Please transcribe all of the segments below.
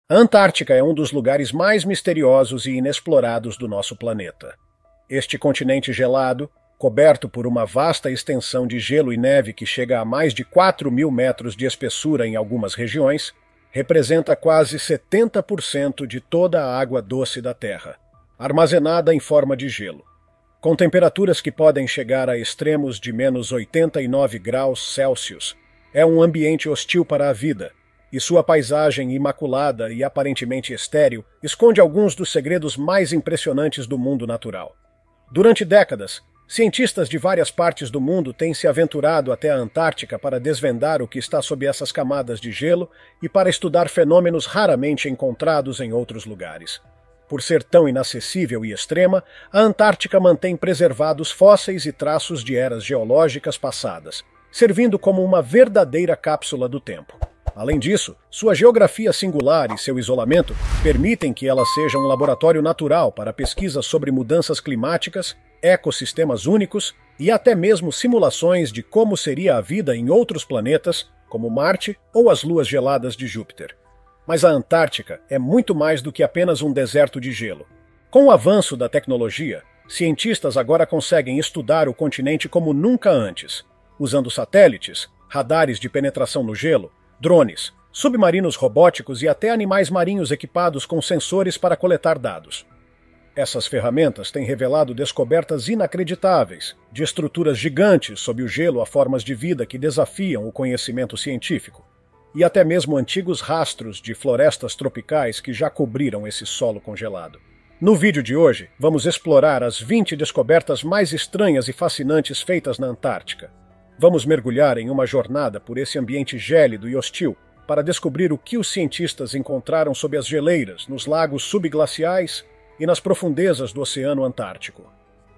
A Antártica é um dos lugares mais misteriosos e inexplorados do nosso planeta. Este continente gelado, coberto por uma vasta extensão de gelo e neve que chega a mais de 4.000 metros de espessura em algumas regiões, representa quase 70% de toda a água doce da Terra, armazenada em forma de gelo. Com temperaturas que podem chegar a extremos de menos 89 graus Celsius, é um ambiente hostil para a vida, e sua paisagem imaculada e aparentemente estéril esconde alguns dos segredos mais impressionantes do mundo natural. Durante décadas, cientistas de várias partes do mundo têm se aventurado até a Antártica para desvendar o que está sob essas camadas de gelo e para estudar fenômenos raramente encontrados em outros lugares. Por ser tão inacessível e extrema, a Antártica mantém preservados fósseis e traços de eras geológicas passadas, servindo como uma verdadeira cápsula do tempo. Além disso, sua geografia singular e seu isolamento permitem que ela seja um laboratório natural para pesquisas sobre mudanças climáticas, ecossistemas únicos e até mesmo simulações de como seria a vida em outros planetas, como Marte ou as luas geladas de Júpiter. Mas a Antártica é muito mais do que apenas um deserto de gelo. Com o avanço da tecnologia, cientistas agora conseguem estudar o continente como nunca antes, usando satélites, radares de penetração no gelo, drones, submarinos robóticos e até animais marinhos equipados com sensores para coletar dados. Essas ferramentas têm revelado descobertas inacreditáveis, de estruturas gigantes sob o gelo a formas de vida que desafiam o conhecimento científico, e até mesmo antigos rastros de florestas tropicais que já cobriram esse solo congelado. No vídeo de hoje, vamos explorar as 20 descobertas mais estranhas e fascinantes feitas na Antártica. Vamos mergulhar em uma jornada por esse ambiente gélido e hostil para descobrir o que os cientistas encontraram sob as geleiras, nos lagos subglaciais e nas profundezas do Oceano Antártico.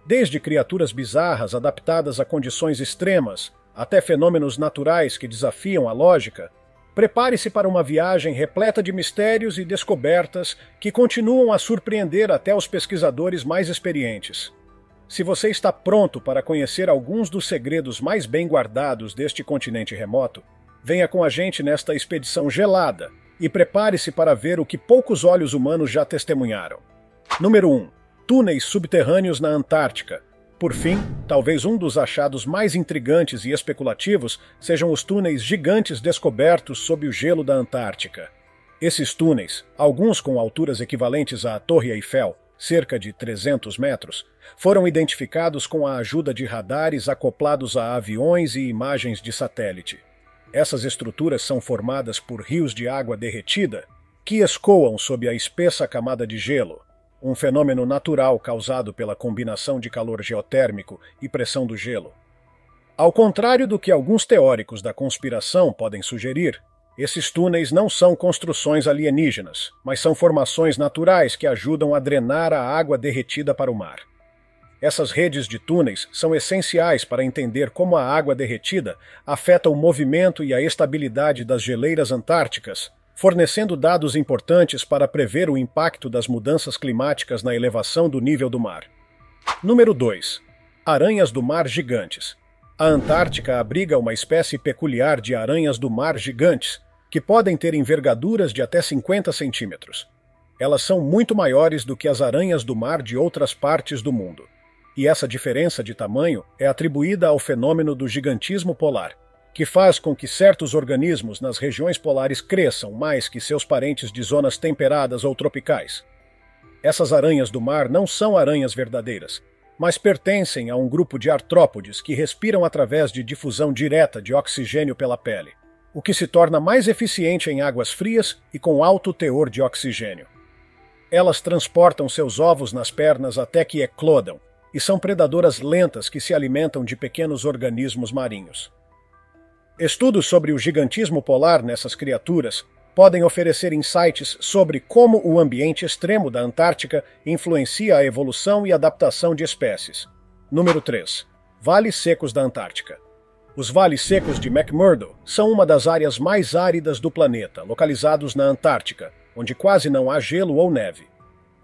Desde criaturas bizarras adaptadas a condições extremas, até fenômenos naturais que desafiam a lógica, prepare-se para uma viagem repleta de mistérios e descobertas que continuam a surpreender até os pesquisadores mais experientes. Se você está pronto para conhecer alguns dos segredos mais bem guardados deste continente remoto, venha com a gente nesta expedição gelada e prepare-se para ver o que poucos olhos humanos já testemunharam. Número 1. Túneis subterrâneos na Antártica. Por fim, talvez um dos achados mais intrigantes e especulativos sejam os túneis gigantes descobertos sob o gelo da Antártica. Esses túneis, alguns com alturas equivalentes à Torre Eiffel, cerca de 300 metros, foram identificados com a ajuda de radares acoplados a aviões e imagens de satélite. Essas estruturas são formadas por rios de água derretida que escoam sob a espessa camada de gelo, um fenômeno natural causado pela combinação de calor geotérmico e pressão do gelo. Ao contrário do que alguns teóricos da conspiração podem sugerir, esses túneis não são construções alienígenas, mas são formações naturais que ajudam a drenar a água derretida para o mar. Essas redes de túneis são essenciais para entender como a água derretida afeta o movimento e a estabilidade das geleiras antárticas, fornecendo dados importantes para prever o impacto das mudanças climáticas na elevação do nível do mar. Número 2. Aranhas do mar gigantes. A Antártica abriga uma espécie peculiar de aranhas do mar gigantes, que podem ter envergaduras de até 50 centímetros. Elas são muito maiores do que as aranhas do mar de outras partes do mundo. E essa diferença de tamanho é atribuída ao fenômeno do gigantismo polar, que faz com que certos organismos nas regiões polares cresçam mais que seus parentes de zonas temperadas ou tropicais. Essas aranhas do mar não são aranhas verdadeiras, mas pertencem a um grupo de artrópodes que respiram através de difusão direta de oxigênio pela pele, o que se torna mais eficiente em águas frias e com alto teor de oxigênio. Elas transportam seus ovos nas pernas até que eclodam, e são predadoras lentas que se alimentam de pequenos organismos marinhos. Estudos sobre o gigantismo polar nessas criaturas podem oferecer insights sobre como o ambiente extremo da Antártica influencia a evolução e adaptação de espécies. Número 3. Vales secos da Antártica. Os vales secos de McMurdo são uma das áreas mais áridas do planeta, localizados na Antártica, onde quase não há gelo ou neve.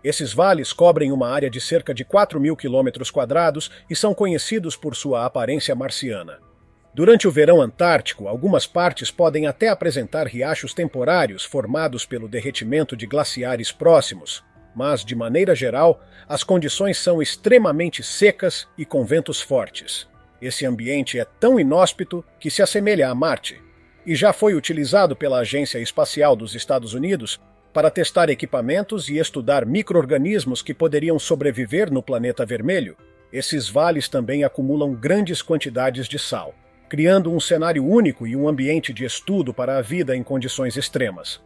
Esses vales cobrem uma área de cerca de 4.000 km² e são conhecidos por sua aparência marciana. Durante o verão antártico, algumas partes podem até apresentar riachos temporários formados pelo derretimento de glaciares próximos, mas, de maneira geral, as condições são extremamente secas e com ventos fortes. Esse ambiente é tão inóspito que se assemelha a Marte, e já foi utilizado pela Agência Espacial dos Estados Unidos para testar equipamentos e estudar micro-organismos que poderiam sobreviver no planeta vermelho. Esses vales também acumulam grandes quantidades de sal, criando um cenário único e um ambiente de estudo para a vida em condições extremas.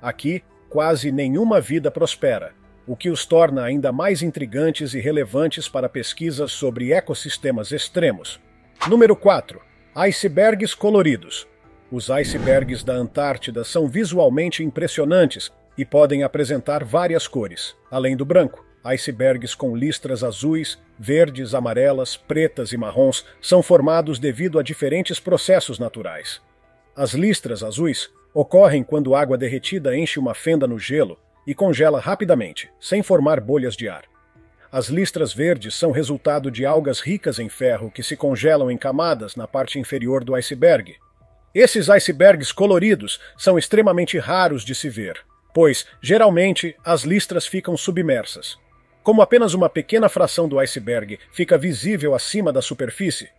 Aqui, quase nenhuma vida prospera, o que os torna ainda mais intrigantes e relevantes para pesquisas sobre ecossistemas extremos. Número 4. Icebergs coloridos. Os icebergs da Antártida são visualmente impressionantes e podem apresentar várias cores, além do branco. Icebergs com listras azuis, verdes, amarelas, pretas e marrons são formados devido a diferentes processos naturais. As listras azuis ocorrem quando água derretida enche uma fenda no gelo e congela rapidamente, sem formar bolhas de ar. As listras verdes são resultado de algas ricas em ferro que se congelam em camadas na parte inferior do iceberg. Esses icebergs coloridos são extremamente raros de se ver, pois, geralmente, as listras ficam submersas. Como apenas uma pequena fração do iceberg fica visível acima da superfície,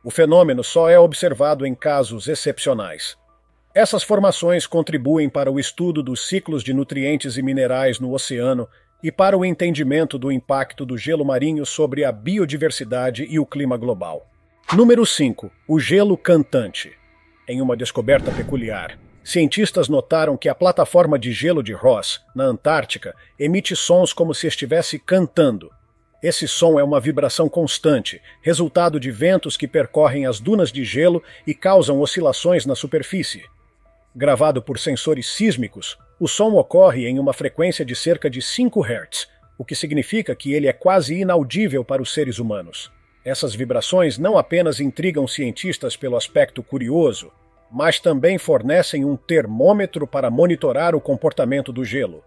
o fenômeno só é observado em casos excepcionais. Essas formações contribuem para o estudo dos ciclos de nutrientes e minerais no oceano e para o entendimento do impacto do gelo marinho sobre a biodiversidade e o clima global. Número 5. O gelo cantante. Em uma descoberta peculiar, cientistas notaram que a plataforma de gelo de Ross, na Antártica, emite sons como se estivesse cantando. Esse som é uma vibração constante, resultado de ventos que percorrem as dunas de gelo e causam oscilações na superfície. Gravado por sensores sísmicos, o som ocorre em uma frequência de cerca de 5 Hz, o que significa que ele é quase inaudível para os seres humanos. Essas vibrações não apenas intrigam cientistas pelo aspecto curioso, mas também fornecem um termômetro para monitorar o comportamento do gelo.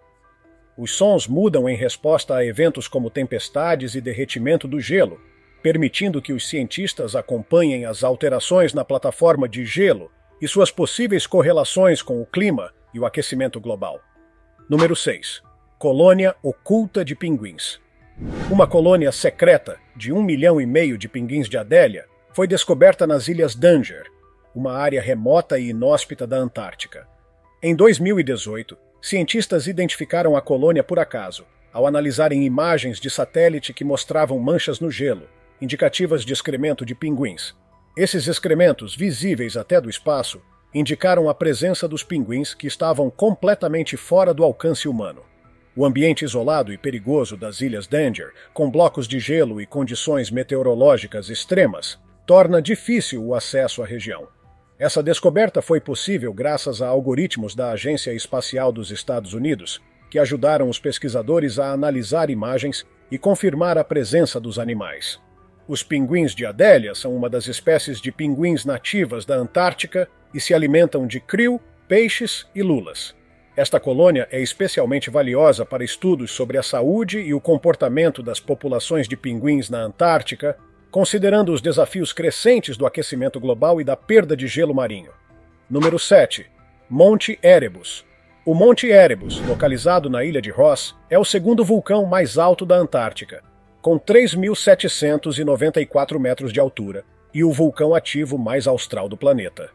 Os sons mudam em resposta a eventos como tempestades e derretimento do gelo, permitindo que os cientistas acompanhem as alterações na plataforma de gelo e suas possíveis correlações com o clima e o aquecimento global. Número 6. Colônia oculta de pinguins. Uma colônia secreta de 1,5 milhão de pinguins de Adélia foi descoberta nas Ilhas Danger, uma área remota e inóspita da Antártica. Em 2018, cientistas identificaram a colônia por acaso, ao analisarem imagens de satélite que mostravam manchas no gelo, indicativas de excremento de pinguins. Esses excrementos, visíveis até do espaço, indicaram a presença dos pinguins que estavam completamente fora do alcance humano. O ambiente isolado e perigoso das Ilhas Danger, com blocos de gelo e condições meteorológicas extremas, torna difícil o acesso à região. Essa descoberta foi possível graças a algoritmos da Agência Espacial dos Estados Unidos, que ajudaram os pesquisadores a analisar imagens e confirmar a presença dos animais. Os pinguins de Adélia são uma das espécies de pinguins nativas da Antártica e se alimentam de krill, peixes e lulas. Esta colônia é especialmente valiosa para estudos sobre a saúde e o comportamento das populações de pinguins na Antártica, considerando os desafios crescentes do aquecimento global e da perda de gelo marinho. Número 7. Monte Erebus. O Monte Erebus, localizado na ilha de Ross, é o segundo vulcão mais alto da Antártica, com 3.794 metros de altura, e o vulcão ativo mais austral do planeta.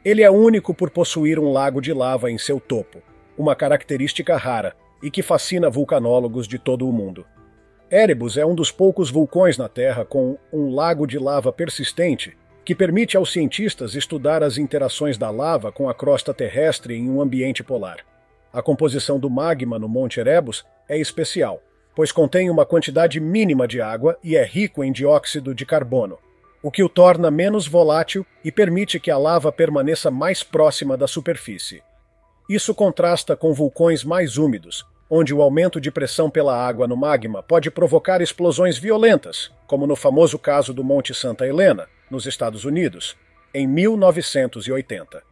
Ele é único por possuir um lago de lava em seu topo, uma característica rara e que fascina vulcanólogos de todo o mundo. Erebus é um dos poucos vulcões na Terra com um lago de lava persistente que permite aos cientistas estudar as interações da lava com a crosta terrestre em um ambiente polar. A composição do magma no Monte Erebus é especial, pois contém uma quantidade mínima de água e é rico em dióxido de carbono, o que o torna menos volátil e permite que a lava permaneça mais próxima da superfície. Isso contrasta com vulcões mais úmidos, onde o aumento de pressão pela água no magma pode provocar explosões violentas, como no famoso caso do Monte Santa Helena, nos Estados Unidos, em 1980.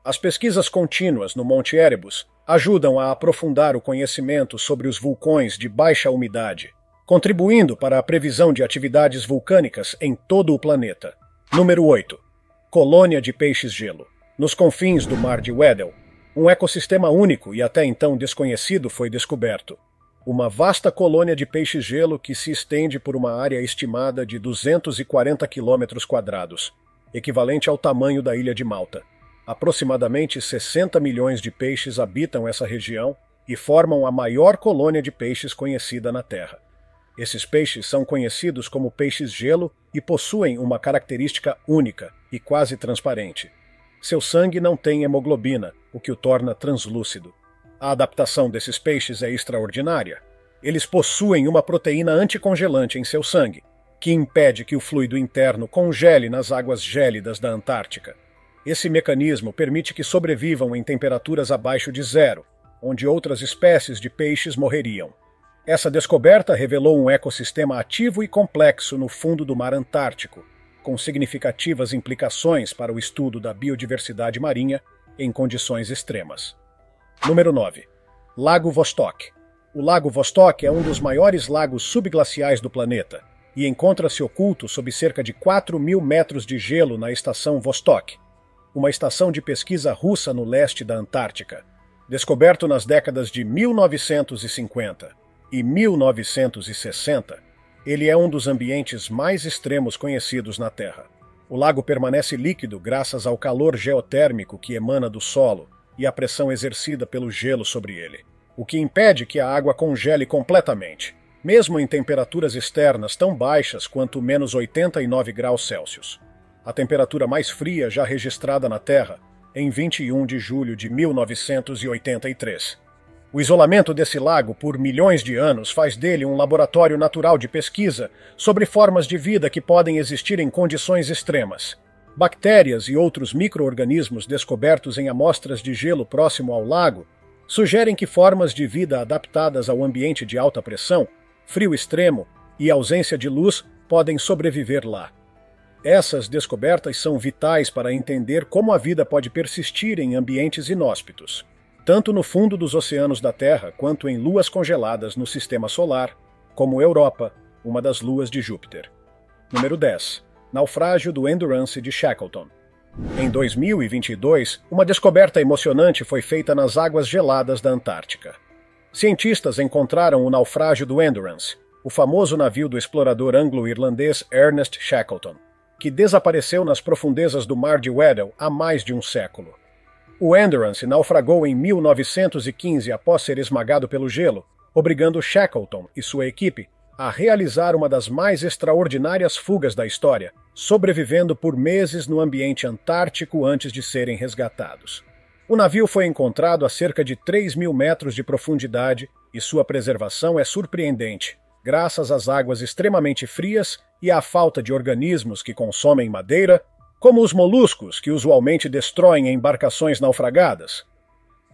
As pesquisas contínuas no Monte Erebus ajudam a aprofundar o conhecimento sobre os vulcões de baixa umidade, contribuindo para a previsão de atividades vulcânicas em todo o planeta. Número 8. Colônia de peixes-gelo. Nos confins do Mar de Weddell, um ecossistema único e até então desconhecido foi descoberto. Uma vasta colônia de peixes-gelo que se estende por uma área estimada de 240 km², equivalente ao tamanho da ilha de Malta. Aproximadamente 60 milhões de peixes habitam essa região e formam a maior colônia de peixes conhecida na Terra. Esses peixes são conhecidos como peixes-gelo e possuem uma característica única e quase transparente. Seu sangue não tem hemoglobina, o que o torna translúcido. A adaptação desses peixes é extraordinária. Eles possuem uma proteína anticongelante em seu sangue, que impede que o fluido interno congele nas águas gélidas da Antártica. Esse mecanismo permite que sobrevivam em temperaturas abaixo de zero, onde outras espécies de peixes morreriam. Essa descoberta revelou um ecossistema ativo e complexo no fundo do Mar Antártico, com significativas implicações para o estudo da biodiversidade marinha em condições extremas. Número 9. Lago Vostok. O Lago Vostok é um dos maiores lagos subglaciais do planeta e encontra-se oculto sob cerca de 4.000 metros de gelo na estação Vostok, uma estação de pesquisa russa no leste da Antártica. Descoberto nas décadas de 1950 e 1960, ele é um dos ambientes mais extremos conhecidos na Terra. O lago permanece líquido graças ao calor geotérmico que emana do solo e a pressão exercida pelo gelo sobre ele, o que impede que a água congele completamente, mesmo em temperaturas externas tão baixas quanto menos 89 graus Celsius. A temperatura mais fria já registrada na Terra em 21 de julho de 1983. O isolamento desse lago por milhões de anos faz dele um laboratório natural de pesquisa sobre formas de vida que podem existir em condições extremas. Bactérias e outros micro-organismos descobertos em amostras de gelo próximo ao lago sugerem que formas de vida adaptadas ao ambiente de alta pressão, frio extremo e ausência de luz podem sobreviver lá. Essas descobertas são vitais para entender como a vida pode persistir em ambientes inóspitos, tanto no fundo dos oceanos da Terra quanto em luas congeladas no Sistema Solar, como Europa, uma das luas de Júpiter. Número 10. Naufrágio do Endurance de Shackleton. Em 2022, uma descoberta emocionante foi feita nas águas geladas da Antártica. Cientistas encontraram o naufrágio do Endurance, o famoso navio do explorador anglo-irlandês Ernest Shackleton, que desapareceu nas profundezas do Mar de Weddell há mais de um século. O Endurance naufragou em 1915 após ser esmagado pelo gelo, obrigando Shackleton e sua equipe a realizar uma das mais extraordinárias fugas da história, sobrevivendo por meses no ambiente antártico antes de serem resgatados. O navio foi encontrado a cerca de 3.000 metros de profundidade e sua preservação é surpreendente, graças às águas extremamente frias e à falta de organismos que consomem madeira, como os moluscos que usualmente destroem embarcações naufragadas.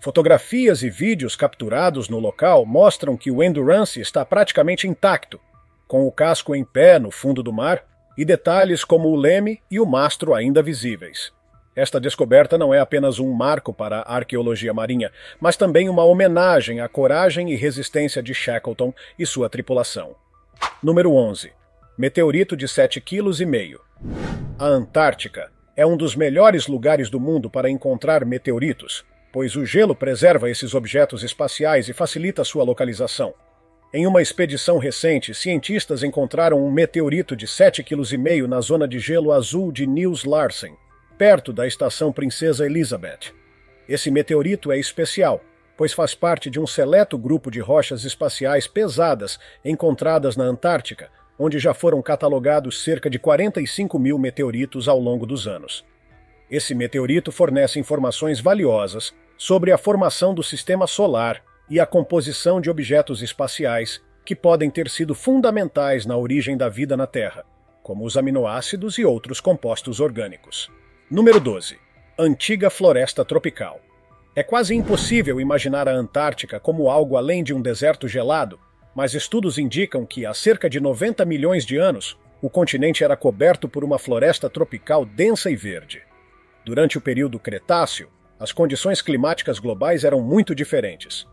Fotografias e vídeos capturados no local mostram que o Endurance está praticamente intacto, com o casco em pé no fundo do mar e detalhes como o leme e o mastro ainda visíveis. Esta descoberta não é apenas um marco para a arqueologia marinha, mas também uma homenagem à coragem e resistência de Shackleton e sua tripulação. Número 11. Meteorito de 7,5 kg. A Antártica é um dos melhores lugares do mundo para encontrar meteoritos, pois o gelo preserva esses objetos espaciais e facilita sua localização. Em uma expedição recente, cientistas encontraram um meteorito de 7,5 kg na zona de gelo azul de Niels Larsen, perto da estação Princesa Elizabeth. Esse meteorito é especial, pois faz parte de um seleto grupo de rochas espaciais pesadas encontradas na Antártica, onde já foram catalogados cerca de 45.000 meteoritos ao longo dos anos. Esse meteorito fornece informações valiosas sobre a formação do Sistema Solar e a composição de objetos espaciais que podem ter sido fundamentais na origem da vida na Terra, como os aminoácidos e outros compostos orgânicos. Número 12. Antiga floresta tropical. É quase impossível imaginar a Antártica como algo além de um deserto gelado, mas estudos indicam que há cerca de 90 milhões de anos, o continente era coberto por uma floresta tropical densa e verde. Durante o período Cretáceo, as condições climáticas globais eram muito diferentes.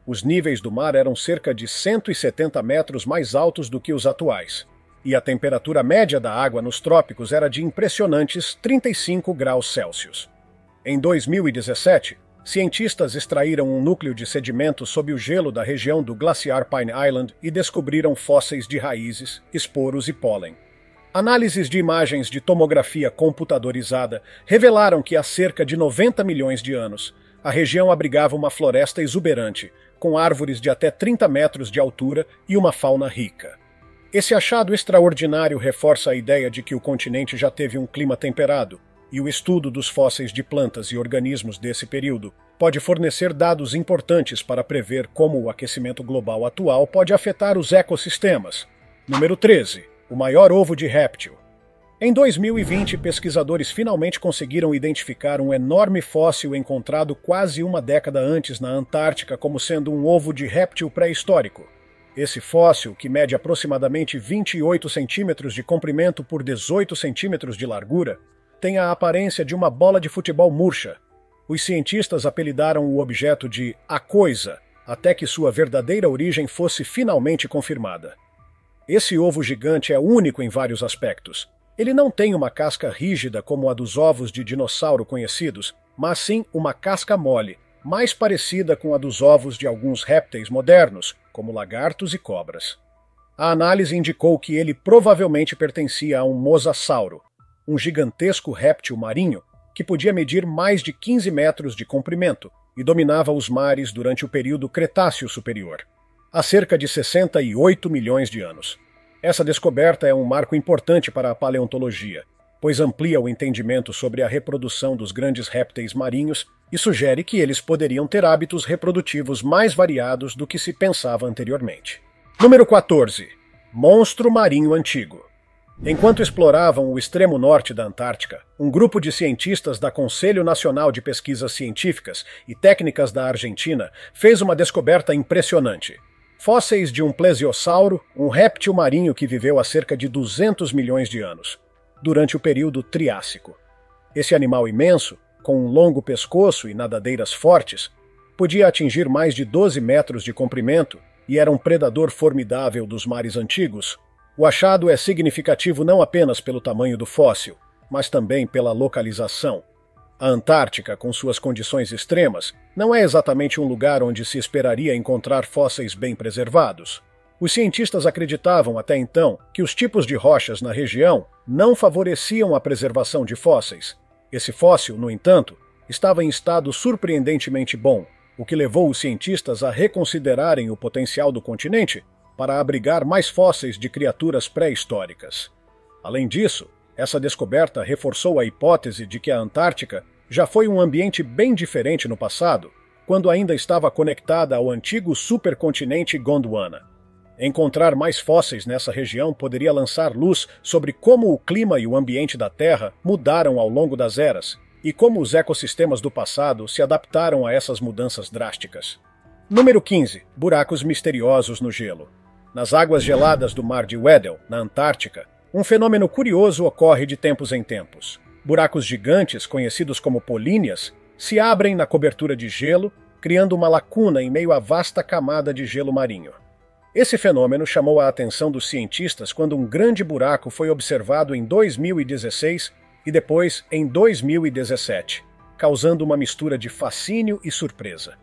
Os níveis do mar eram cerca de 170 metros mais altos do que os atuais. e a temperatura média da água nos trópicos era de impressionantes 35 graus Celsius. Em 2017, cientistas extraíram um núcleo de sedimento sob o gelo da região do glaciar Pine Island e descobriram fósseis de raízes, esporos e pólen. Análises de imagens de tomografia computadorizada revelaram que há cerca de 90 milhões de anos, a região abrigava uma floresta exuberante, com árvores de até 30 metros de altura e uma fauna rica. Esse achado extraordinário reforça a ideia de que o continente já teve um clima temperado, e o estudo dos fósseis de plantas e organismos desse período pode fornecer dados importantes para prever como o aquecimento global atual pode afetar os ecossistemas. Número 13. O maior ovo de réptil. Em 2020, pesquisadores finalmente conseguiram identificar um enorme fóssil encontrado quase uma década antes na Antártica como sendo um ovo de réptil pré-histórico. Esse fóssil, que mede aproximadamente 28 centímetros de comprimento por 18 centímetros de largura, tem a aparência de uma bola de futebol murcha. Os cientistas apelidaram o objeto de "a coisa", até que sua verdadeira origem fosse finalmente confirmada. Esse ovo gigante é único em vários aspectos. Ele não tem uma casca rígida como a dos ovos de dinossauro conhecidos, mas sim uma casca mole, mais parecida com a dos ovos de alguns répteis modernos, como lagartos e cobras. A análise indicou que ele provavelmente pertencia a um mosasauro, um gigantesco réptil marinho que podia medir mais de 15 metros de comprimento e dominava os mares durante o período Cretáceo Superior, há cerca de 68 milhões de anos. Essa descoberta é um marco importante para a paleontologia, pois amplia o entendimento sobre a reprodução dos grandes répteis marinhos e sugere que eles poderiam ter hábitos reprodutivos mais variados do que se pensava anteriormente. Número 14. Monstro marinho antigo. Enquanto exploravam o extremo norte da Antártica, um grupo de cientistas da Conselho Nacional de Pesquisas Científicas e Técnicas da Argentina fez uma descoberta impressionante. Fósseis de um plesiosauro, um réptil marinho que viveu há cerca de 200 milhões de anos, durante o período Triássico. Esse animal imenso, com um longo pescoço e nadadeiras fortes, podia atingir mais de 12 metros de comprimento e era um predador formidável dos mares antigos. O achado é significativo não apenas pelo tamanho do fóssil, mas também pela localização. A Antártica, com suas condições extremas, não é exatamente um lugar onde se esperaria encontrar fósseis bem preservados. Os cientistas acreditavam até então que os tipos de rochas na região não favoreciam a preservação de fósseis. Esse fóssil, no entanto, estava em estado surpreendentemente bom, o que levou os cientistas a reconsiderarem o potencial do continente para abrigar mais fósseis de criaturas pré-históricas. Além disso, essa descoberta reforçou a hipótese de que a Antártica já foi um ambiente bem diferente no passado, quando ainda estava conectada ao antigo supercontinente Gondwana. Encontrar mais fósseis nessa região poderia lançar luz sobre como o clima e o ambiente da Terra mudaram ao longo das eras e como os ecossistemas do passado se adaptaram a essas mudanças drásticas. Número 15. Buracos misteriosos no gelo. Nas águas geladas do Mar de Weddell, na Antártica, um fenômeno curioso ocorre de tempos em tempos. Buracos gigantes, conhecidos como políneas, se abrem na cobertura de gelo, criando uma lacuna em meio à vasta camada de gelo marinho. Esse fenômeno chamou a atenção dos cientistas quando um grande buraco foi observado em 2016 e depois em 2017, causando uma mistura de fascínio e surpresa.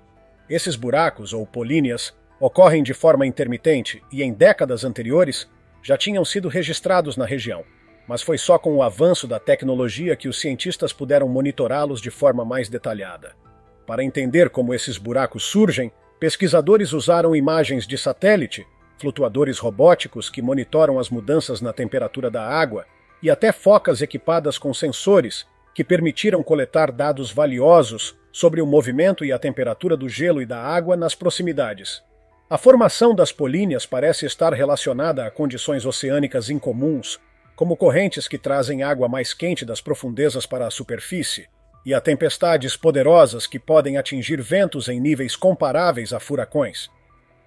Esses buracos, ou políneas, ocorrem de forma intermitente e em décadas anteriores já tinham sido registrados na região, mas foi só com o avanço da tecnologia que os cientistas puderam monitorá-los de forma mais detalhada. Para entender como esses buracos surgem, pesquisadores usaram imagens de satélite, flutuadores robóticos que monitoram as mudanças na temperatura da água e até focas equipadas com sensores que permitiram coletar dados valiosos sobre o movimento e a temperatura do gelo e da água nas proximidades. A formação das políneas parece estar relacionada a condições oceânicas incomuns, como correntes que trazem água mais quente das profundezas para a superfície, e a tempestades poderosas que podem atingir ventos em níveis comparáveis a furacões.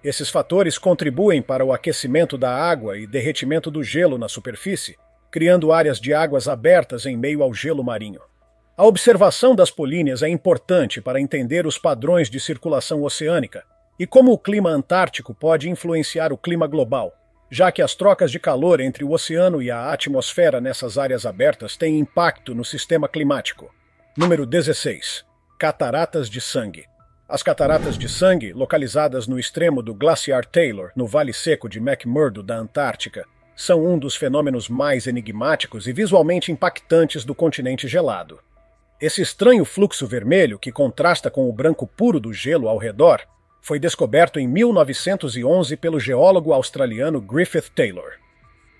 Esses fatores contribuem para o aquecimento da água e derretimento do gelo na superfície, criando áreas de águas abertas em meio ao gelo marinho. A observação das políneas é importante para entender os padrões de circulação oceânica e como o clima antártico pode influenciar o clima global. já que as trocas de calor entre o oceano e a atmosfera nessas áreas abertas têm impacto no sistema climático. Número 16. Cataratas de sangue. As cataratas de sangue, localizadas no extremo do Glaciar Taylor, no Vale Seco de McMurdo, da Antártica, são um dos fenômenos mais enigmáticos e visualmente impactantes do continente gelado. Esse estranho fluxo vermelho, que contrasta com o branco puro do gelo ao redor, foi descoberto em 1911 pelo geólogo australiano Griffith Taylor.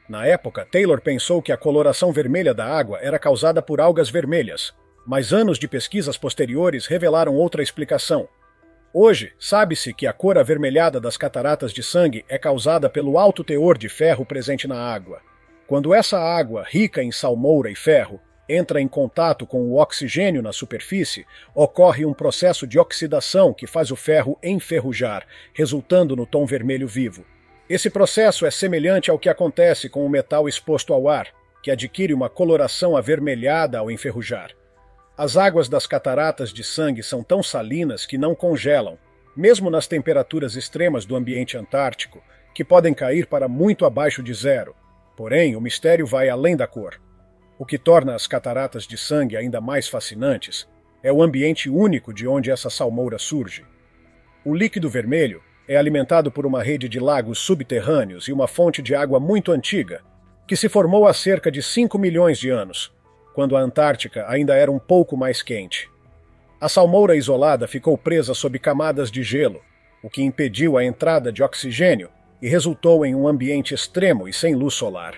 Na época, Taylor pensou que a coloração vermelha da água era causada por algas vermelhas, mas anos de pesquisas posteriores revelaram outra explicação. Hoje, sabe-se que a cor avermelhada das cataratas de sangue é causada pelo alto teor de ferro presente na água. Quando essa água, rica em salmoura e ferro, entra em contato com o oxigênio na superfície, ocorre um processo de oxidação que faz o ferro enferrujar, resultando no tom vermelho vivo. Esse processo é semelhante ao que acontece com o metal exposto ao ar, que adquire uma coloração avermelhada ao enferrujar. As águas das cataratas de sangue são tão salinas que não congelam, mesmo nas temperaturas extremas do ambiente antártico, que podem cair para muito abaixo de zero. Porém, o mistério vai além da cor. O que torna as cataratas de sangue ainda mais fascinantes é o ambiente único de onde essa salmoura surge. O líquido vermelho é alimentado por uma rede de lagos subterrâneos e uma fonte de água muito antiga, que se formou há cerca de 5 milhões de anos, quando a Antártica ainda era um pouco mais quente. A salmoura isolada ficou presa sob camadas de gelo, o que impediu a entrada de oxigênio e resultou em um ambiente extremo e sem luz solar.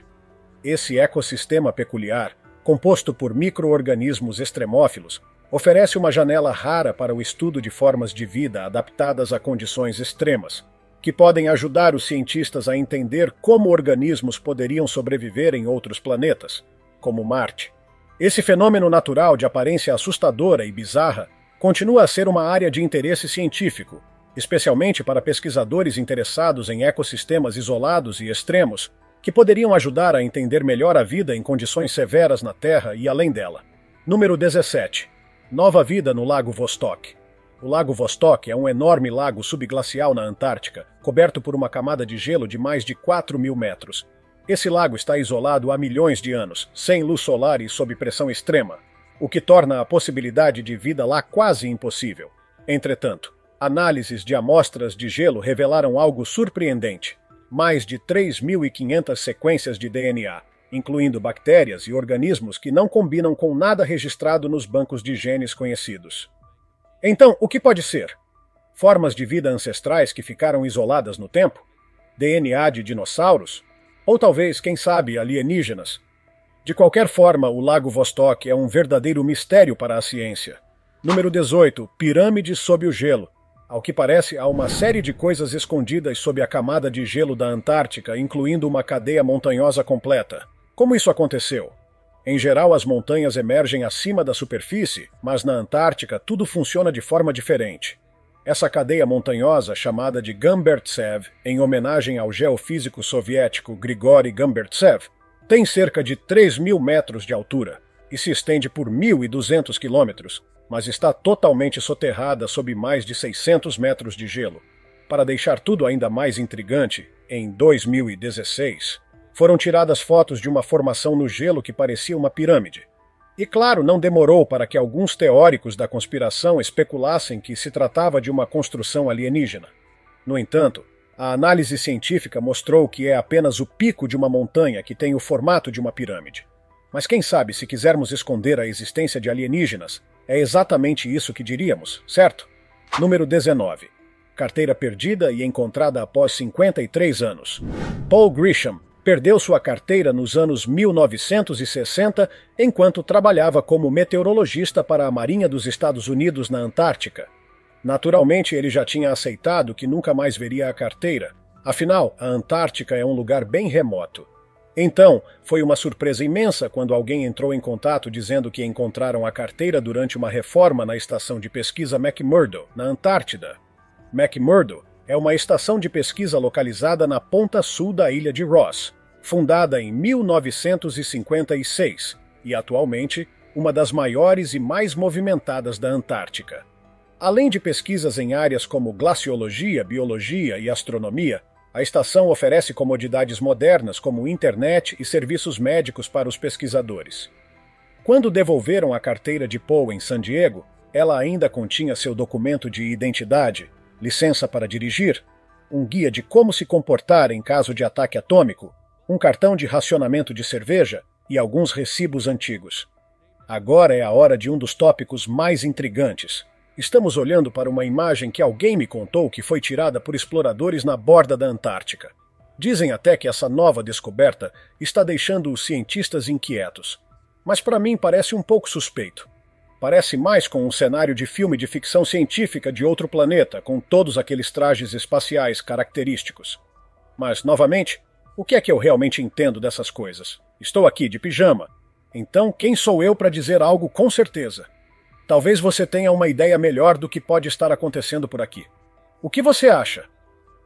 Esse ecossistema peculiar, composto por micro-organismos extremófilos, oferece uma janela rara para o estudo de formas de vida adaptadas a condições extremas, que podem ajudar os cientistas a entender como organismos poderiam sobreviver em outros planetas, como Marte. Esse fenômeno natural de aparência assustadora e bizarra continua a ser uma área de interesse científico, especialmente para pesquisadores interessados em ecossistemas isolados e extremos, que poderiam ajudar a entender melhor a vida em condições severas na Terra e além dela. Número 17. Nova vida no Lago Vostok. O Lago Vostok é um enorme lago subglacial na Antártica, coberto por uma camada de gelo de mais de 4.000 metros. Esse lago está isolado há milhões de anos, sem luz solar e sob pressão extrema, o que torna a possibilidade de vida lá quase impossível. Entretanto, análises de amostras de gelo revelaram algo surpreendente. Mais de 3.500 sequências de DNA, incluindo bactérias e organismos que não combinam com nada registrado nos bancos de genes conhecidos. Então, o que pode ser? Formas de vida ancestrais que ficaram isoladas no tempo? DNA de dinossauros? Ou talvez, quem sabe, alienígenas? De qualquer forma, o Lago Vostok é um verdadeiro mistério para a ciência. Número 18. Pirâmide sob o gelo. Ao que parece, há uma série de coisas escondidas sob a camada de gelo da Antártica, incluindo uma cadeia montanhosa completa. Como isso aconteceu? Em geral, as montanhas emergem acima da superfície, mas na Antártica tudo funciona de forma diferente. Essa cadeia montanhosa, chamada de Gambertsev, em homenagem ao geofísico soviético Grigori Gambertsev, tem cerca de 3.000 metros de altura e se estende por 1.200 quilômetros, mas está totalmente soterrada sob mais de 600 metros de gelo. Para deixar tudo ainda mais intrigante, em 2016, foram tiradas fotos de uma formação no gelo que parecia uma pirâmide. E claro, não demorou para que alguns teóricos da conspiração especulassem que se tratava de uma construção alienígena. No entanto, a análise científica mostrou que é apenas o pico de uma montanha que tem o formato de uma pirâmide. Mas quem sabe, se quisermos esconder a existência de alienígenas, é exatamente isso que diríamos, certo? Número 19. Carteira perdida e encontrada após 53 anos. Paul Grisham perdeu sua carteira nos anos 1960 enquanto trabalhava como meteorologista para a Marinha dos Estados Unidos na Antártica. Naturalmente, ele já tinha aceitado que nunca mais veria a carteira. Afinal, a Antártica é um lugar bem remoto. Então, foi uma surpresa imensa quando alguém entrou em contato dizendo que encontraram a carteira durante uma reforma na estação de pesquisa McMurdo, na Antártida. McMurdo é uma estação de pesquisa localizada na ponta sul da ilha de Ross, fundada em 1956 e atualmente uma das maiores e mais movimentadas da Antártica. Além de pesquisas em áreas como glaciologia, biologia e astronomia, A estação oferece comodidades modernas como internet e serviços médicos para os pesquisadores. Quando devolveram a carteira de Poe em San Diego, ela ainda continha seu documento de identidade, licença para dirigir, um guia de como se comportar em caso de ataque atômico, um cartão de racionamento de cerveja e alguns recibos antigos. Agora é a hora de um dos tópicos mais intrigantes. Estamos olhando para uma imagem que alguém me contou que foi tirada por exploradores na borda da Antártica. Dizem até que essa nova descoberta está deixando os cientistas inquietos. Mas para mim parece um pouco suspeito. Parece mais com um cenário de filme de ficção científica de outro planeta, com todos aqueles trajes espaciais característicos. Mas, novamente, o que é que eu realmente entendo dessas coisas? Estou aqui de pijama. Então, quem sou eu para dizer algo com certeza? Talvez você tenha uma ideia melhor do que pode estar acontecendo por aqui. O que você acha?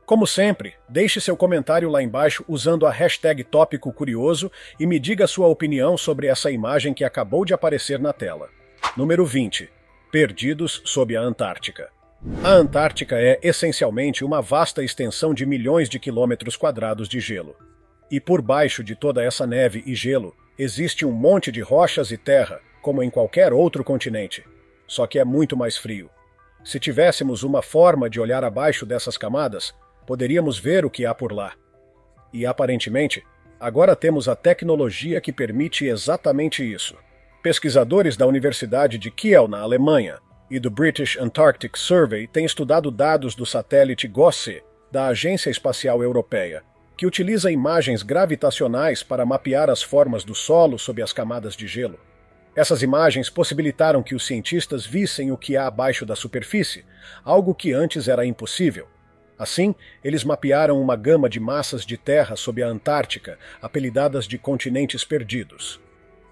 Como sempre, deixe seu comentário lá embaixo usando a hashtag Tópico Curioso e me diga sua opinião sobre essa imagem que acabou de aparecer na tela. Número 20. Perdidos sob a Antártica. A Antártica é, essencialmente, uma vasta extensão de milhões de quilômetros quadrados de gelo. E por baixo de toda essa neve e gelo, existe um monte de rochas e terra, como em qualquer outro continente. Só que é muito mais frio. Se tivéssemos uma forma de olhar abaixo dessas camadas, poderíamos ver o que há por lá. E, aparentemente, agora temos a tecnologia que permite exatamente isso. Pesquisadores da Universidade de Kiel, na Alemanha, e do British Antarctic Survey têm estudado dados do satélite GOSSE, da Agência Espacial Europeia, que utiliza imagens gravitacionais para mapear as formas do solo sob as camadas de gelo. Essas imagens possibilitaram que os cientistas vissem o que há abaixo da superfície, algo que antes era impossível. Assim, eles mapearam uma gama de massas de terra sob a Antártica, apelidadas de continentes perdidos.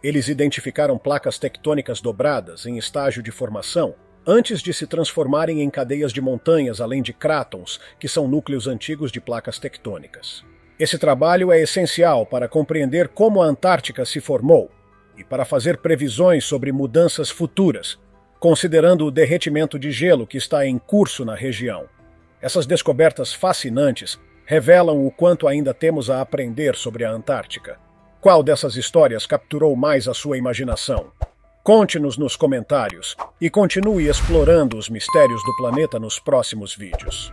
Eles identificaram placas tectônicas dobradas em estágio de formação, antes de se transformarem em cadeias de montanhas além de crátons, que são núcleos antigos de placas tectônicas. Esse trabalho é essencial para compreender como a Antártica se formou e para fazer previsões sobre mudanças futuras, considerando o derretimento de gelo que está em curso na região. Essas descobertas fascinantes revelam o quanto ainda temos a aprender sobre a Antártica. Qual dessas histórias capturou mais a sua imaginação? Conte-nos nos comentários e continue explorando os mistérios do planeta nos próximos vídeos.